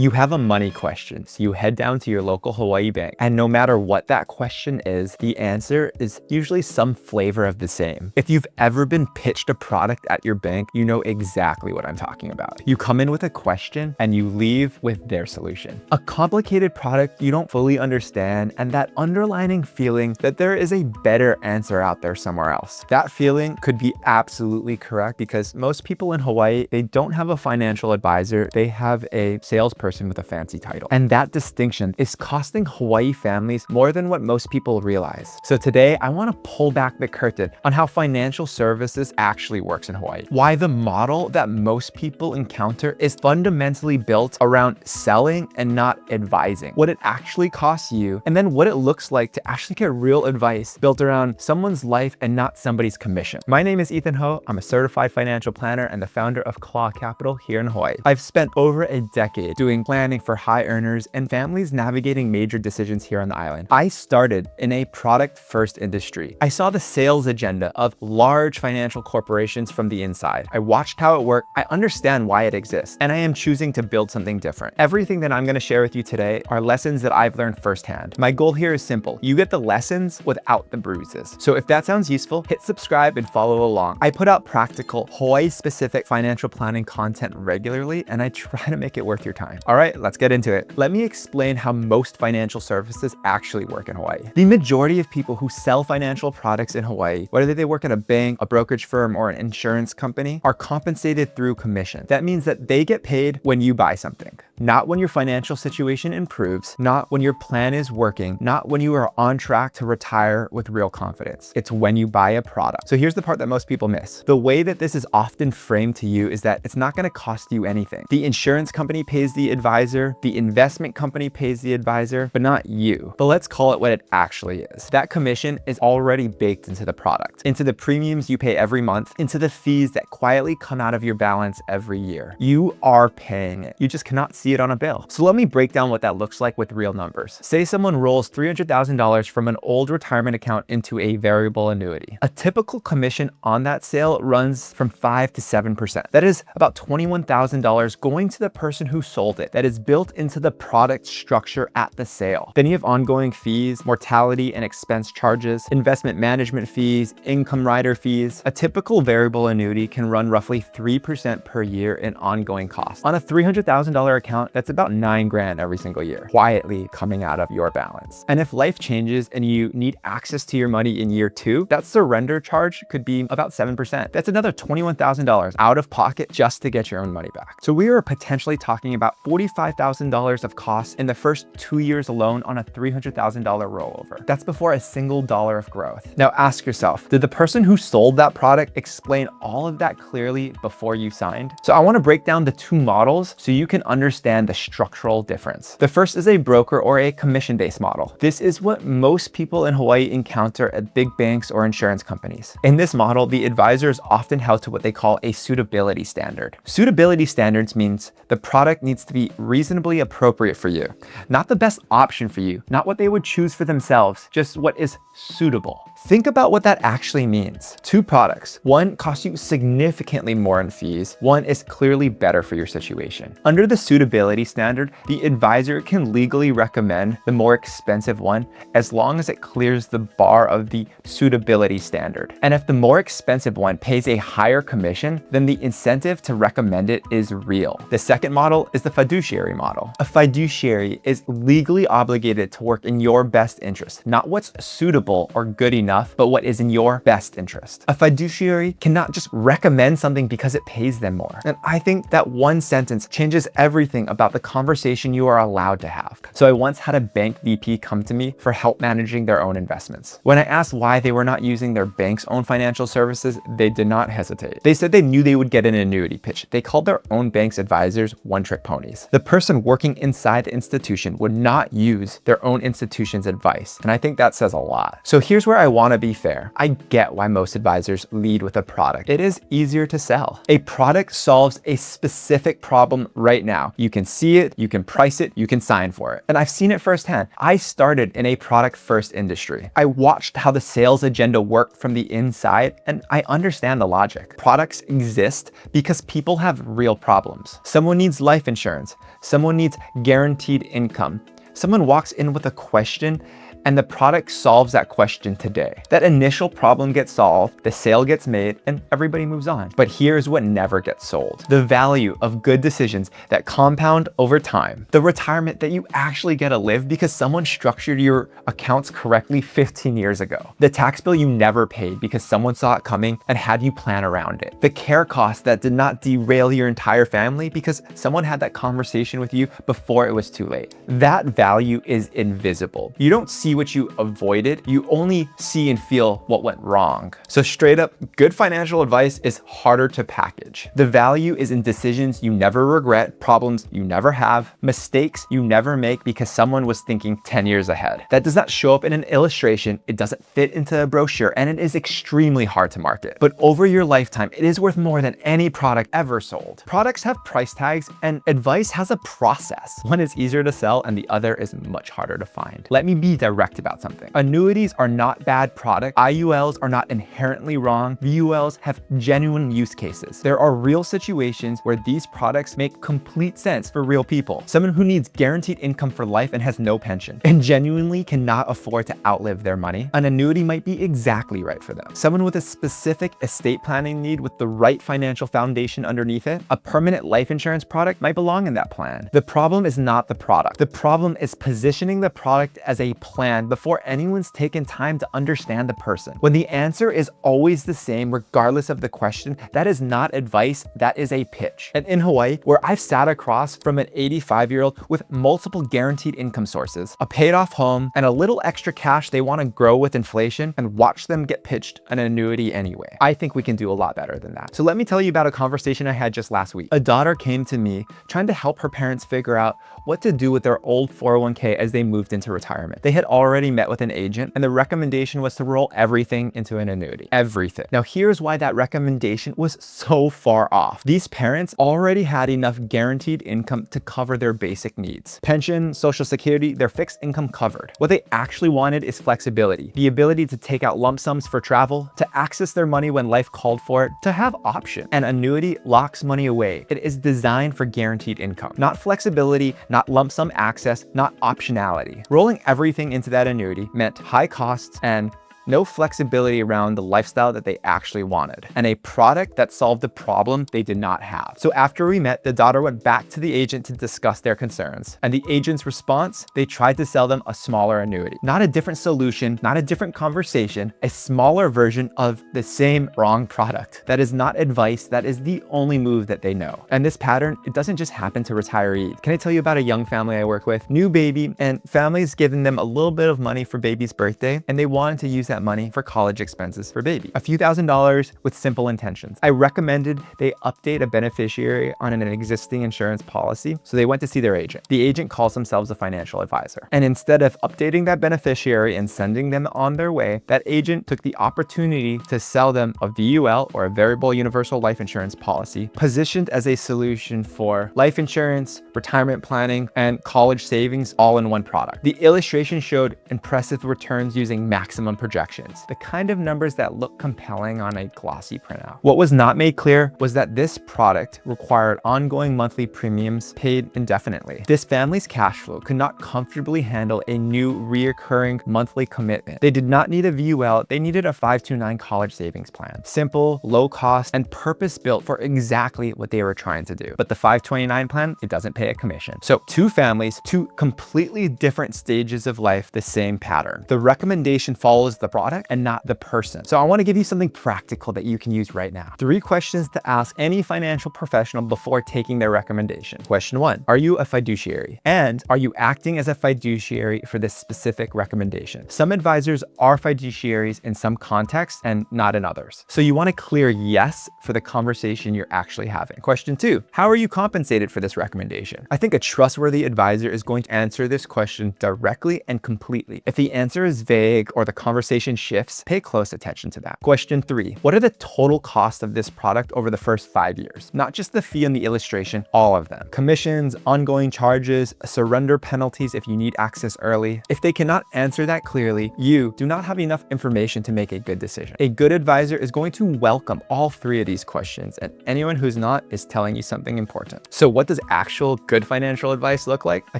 You have a money question, so you head down to your local Hawaii bank, and no matter what that question is, the answer is usually some flavor of the same. If you've ever been pitched a product at your bank, you know exactly what I'm talking about. You come in with a question and you leave with their solution. A complicated product you don't fully understand, and that underlining feeling that there is a better answer out there somewhere else. That feeling could be absolutely correct because most people in Hawaii, they don't have a financial advisor, they have a salesperson with a fancy title. And that distinction is costing Hawaii families more than what most people realize. So today, I want to pull back the curtain on how financial services actually works in Hawaii. Why the model that most people encounter is fundamentally built around selling and not advising. What it actually costs you, and then what it looks like to actually get real advice built around someone's life and not somebody's commission. My name is ethanho. I'm a certified financial planner and the founder of Claw Capital here in Hawaii. I've spent over a decade doing planning for high earners and families navigating major decisions here on the island. I started in a product-first industry. I saw the sales agenda of large financial corporations from the inside. I watched how it worked. I understand why it exists, and I am choosing to build something different. Everything that I'm going to share with you today are lessons that I've learned firsthand. My goal here is simple. You get the lessons without the bruises. So if that sounds useful, hit subscribe and follow along. I put out practical, Hawaii-specific financial planning content regularly, and I try to make it worth your time. All right, let's get into it. Let me explain how most financial services actually work in Hawaii. The majority of people who sell financial products in Hawaii, whether they work at a bank, a brokerage firm, or an insurance company, are compensated through commission. That means that they get paid when you buy something, not when your financial situation improves, not when your plan is working, not when you are on track to retire with real confidence. It's when you buy a product. So here's the part that most people miss. The way that this is often framed to you is that it's not going to cost you anything. The insurance company pays the advisor, the investment company pays the advisor, but not you. But let's call it what it actually is. That commission is already baked into the product, into the premiums you pay every month, into the fees that quietly come out of your balance every year. You are paying it. You just cannot see it on a bill. So let me break down what that looks like with real numbers. Say someone rolls $300,000 from an old retirement account into a variable annuity. A typical commission on that sale runs from 5 to 7%. That is about $21,000 going to the person who sold it. That is built into the product structure at the sale. Then you have ongoing fees, mortality and expense charges, investment management fees, income rider fees. A typical variable annuity can run roughly 3% per year in ongoing costs. On a $300,000 account, that's about $9,000 every single year, quietly coming out of your balance. And if life changes and you need access to your money in year 2, that surrender charge could be about 7%. That's another $21,000 out of pocket just to get your own money back. So we are potentially talking about $45,000 of costs in the first 2 years alone on a $300,000 rollover. That's before a single dollar of growth. Now ask yourself, did the person who sold that product explain all of that clearly before you signed? So I want to break down the two models so you can understand the structural difference. The first is a broker or a commission-based model. This is what most people in Hawaii encounter at big banks or insurance companies. In this model, the advisor is often held to what they call a suitability standard. Suitability standards means the product needs to be reasonably appropriate for you, not the best option for you, not what they would choose for themselves, just what is suitable. Think about what that actually means. Two products. One costs you significantly more in fees. One is clearly better for your situation. Under the suitability standard, the advisor can legally recommend the more expensive one as long as it clears the bar of the suitability standard. And if the more expensive one pays a higher commission, then the incentive to recommend it is real. The second model is the fiduciary model. A fiduciary is legally obligated to work in your best interest, not what's suitable or good enough, but what is in your best interest. A fiduciary cannot just recommend something because it pays them more. And I think that one sentence changes everything about the conversation you are allowed to have. So I once had a bank VP come to me for help managing their own investments. When I asked why they were not using their bank's own financial services, they did not hesitate. They said they knew they would get an annuity pitch. They called their own bank's advisors one-trick ponies. The person working inside the institution would not use their own institution's advice. And I think that says a lot. So here's where I want to be fair. I get why most advisors lead with a product. It is easier to sell. A product solves a specific problem right now. You can see it, you can price it, you can sign for it. And I've seen it firsthand. I started in a product-first industry. I watched how the sales agenda worked from the inside, and I understand the logic. Products exist because people have real problems. Someone needs life insurance. decisions. Someone needs guaranteed income. Someone walks in with a question and the product solves that question today. That initial problem gets solved, the sale gets made, and everybody moves on. But here's what never gets sold: the value of good decisions that compound over time. The retirement that you actually get to live because someone structured your accounts correctly 15 years ago. The tax bill you never paid because someone saw it coming and had you plan around it. The care costs that did not derail your entire family because someone had that conversation with you before it was too late. That value is invisible. You don't see what you avoided, you only see and feel what went wrong. So straight up, good financial advice is harder to package. The value is in decisions you never regret, problems you never have, mistakes you never make because someone was thinking 10 years ahead. That does not show up in an illustration, it doesn't fit into a brochure, and it is extremely hard to market. But over your lifetime, it is worth more than any product ever sold. Products have price tags and advice has a process. One is easier to sell and the other is much harder to find. Let me be direct about something. Annuities are not bad product. IULs are not inherently wrong. VULs have genuine use cases. There are real situations where these products make complete sense for real people. Someone who needs guaranteed income for life and has no pension and genuinely cannot afford to outlive their money. An annuity might be exactly right for them. Someone with a specific estate planning need with the right financial foundation underneath it. A permanent life insurance product might belong in that plan. The problem is not the product. The problem is positioning the product as a plan before anyone's taken time to understand the person. When the answer is always the same, regardless of the question, that is not advice, that is a pitch. And in Hawaii, where I've sat across from an 85-year-old with multiple guaranteed income sources, a paid off home, and a little extra cash they want to grow with inflation, and watch them get pitched an annuity anyway. I think we can do a lot better than that. So let me tell you about a conversation I had just last week. A daughter came to me trying to help her parents figure out what to do with their old 401k as they moved into retirement. They had already met with an agent and the recommendation was to roll everything into an annuity. Everything. Now here's why that recommendation was so far off. These parents already had enough guaranteed income to cover their basic needs. Pension, social security, their fixed income covered. What they actually wanted is flexibility. The ability to take out lump sums for travel, to access their money when life called for it, to have options. An annuity locks money away. It is designed for guaranteed income, not flexibility, not lump sum access, not optionality. Rolling everything into that annuity meant high costs and no flexibility around the lifestyle that they actually wanted, and a product that solved the problem they did not have. So after we met, the daughter went back to the agent to discuss their concerns. And the agent's response, they tried to sell them a smaller annuity. Not a different solution, not a different conversation, a smaller version of the same wrong product. That is not advice, that is the only move that they know. And this pattern, it doesn't just happen to retirees. Can I tell you about a young family I work with? New baby, and family's giving them a little bit of money for baby's birthday, and they wanted to use that money for college expenses for baby. A few $1,000s with simple intentions. I recommended they update a beneficiary on an existing insurance policy, so they went to see their agent. The agent calls themselves a financial advisor. And instead of updating that beneficiary and sending them on their way, that agent took the opportunity to sell them a VUL, or a variable universal life insurance policy, positioned as a solution for life insurance, retirement planning, and college savings all in one product. The illustration showed impressive returns using maximum projections, the kind of numbers that look compelling on a glossy printout. What was not made clear was that this product required ongoing monthly premiums paid indefinitely. This family's cash flow could not comfortably handle a new reoccurring monthly commitment. They did not need a VUL, they needed a 529 college savings plan. Simple, low cost, and purpose-built for exactly what they were trying to do. But the 529 plan, it doesn't pay a commission. So two families, two completely different stages of life, the same pattern. The recommendation follows the product and not the person. So I want to give you something practical that you can use right now. 3 questions to ask any financial professional before taking their recommendation. Question 1, are you a fiduciary? And are you acting as a fiduciary for this specific recommendation? Some advisors are fiduciaries in some contexts and not in others. So you want to clear yes for the conversation you're actually having. Question 2, how are you compensated for this recommendation? I think a trustworthy advisor is going to answer this question directly and completely. If the answer is vague or the conversation situation shifts, pay close attention to that. Question 3, what are the total costs of this product over the first 5 years? Not just the fee on the illustration, all of them. Commissions, ongoing charges, surrender penalties if you need access early. If they cannot answer that clearly, you do not have enough information to make a good decision. A good advisor is going to welcome all 3 of these questions, and anyone who's not is telling you something important. So what does actual good financial advice look like? I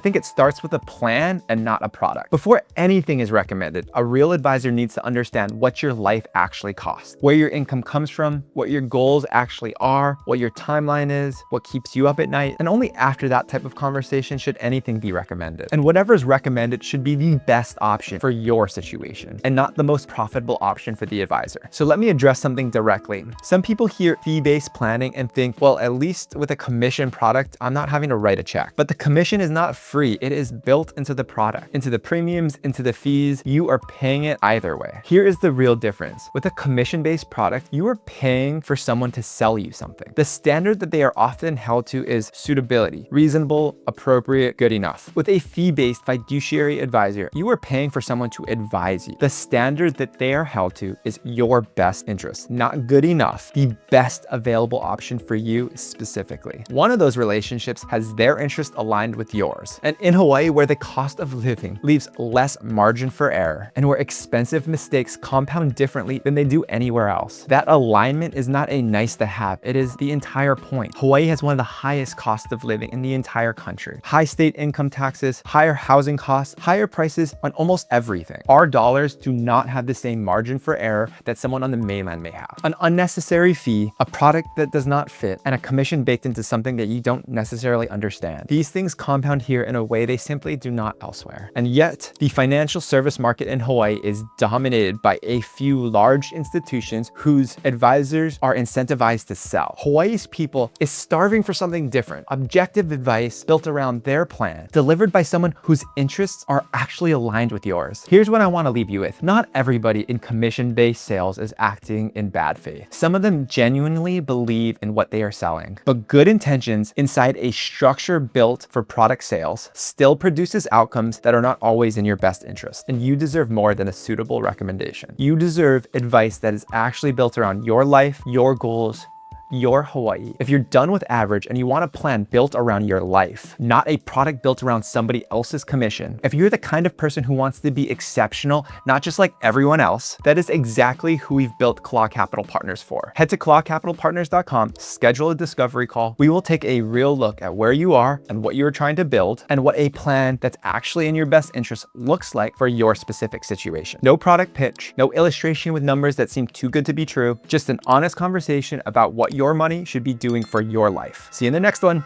think it starts with a plan and not a product. Before anything is recommended, a real advisor needs to understand what your life actually costs, where your income comes from, what your goals actually are, what your timeline is, what keeps you up at night, and only after that type of conversation should anything be recommended. And whatever is recommended should be the best option for your situation and not the most profitable option for the advisor. So let me address something directly. Some people hear fee-based planning and think, well, at least with a commission product, I'm not having to write a check. But the commission is not free. It is built into the product, into the premiums, into the fees. You are paying it either way. Here is the real difference. With a commission-based product, you are paying for someone to sell you something. The standard that they are often held to is suitability, reasonable, appropriate, good enough. With a fee-based fiduciary advisor, you are paying for someone to advise you. The standard that they are held to is your best interest, not good enough, the best available option for you specifically. One of those relationships has their interest aligned with yours. And in Hawaii, where the cost of living leaves less margin for error and where expensive mistakes compound differently than they do anywhere else, that alignment is not a nice to have. It is the entire point. Hawaii has one of the highest costs of living in the entire country. High state income taxes, higher housing costs, higher prices on almost everything. Our dollars do not have the same margin for error that someone on the mainland may have. An unnecessary fee, a product that does not fit, and a commission baked into something that you don't necessarily understand. These things compound here in a way they simply do not elsewhere. And yet, the financial service market in Hawaii is dominated by a few large institutions whose advisors are incentivized to sell. Hawaii's people is starving for something different. Objective advice built around their plan, delivered by someone whose interests are actually aligned with yours. Here's what I want to leave you with. Not everybody in commission-based sales is acting in bad faith. Some of them genuinely believe in what they are selling, but good intentions inside a structure built for product sales still produces outcomes that are not always in your best interest. And you deserve more than a suitable recommendation. You deserve advice that is actually built around your life, your goals, your Hawaii. If you're done with average and you want a plan built around your life, not a product built around somebody else's commission, if you're the kind of person who wants to be exceptional, not just like everyone else, that is exactly who we've built Claw Capital Partners for. Head to clawcapitalpartners.com, schedule a discovery call. We will take a real look at where you are and what you're trying to build and what a plan that's actually in your best interest looks like for your specific situation. No product pitch, no illustration with numbers that seem too good to be true, just an honest conversation about what your money should be doing for your life. See you in the next one.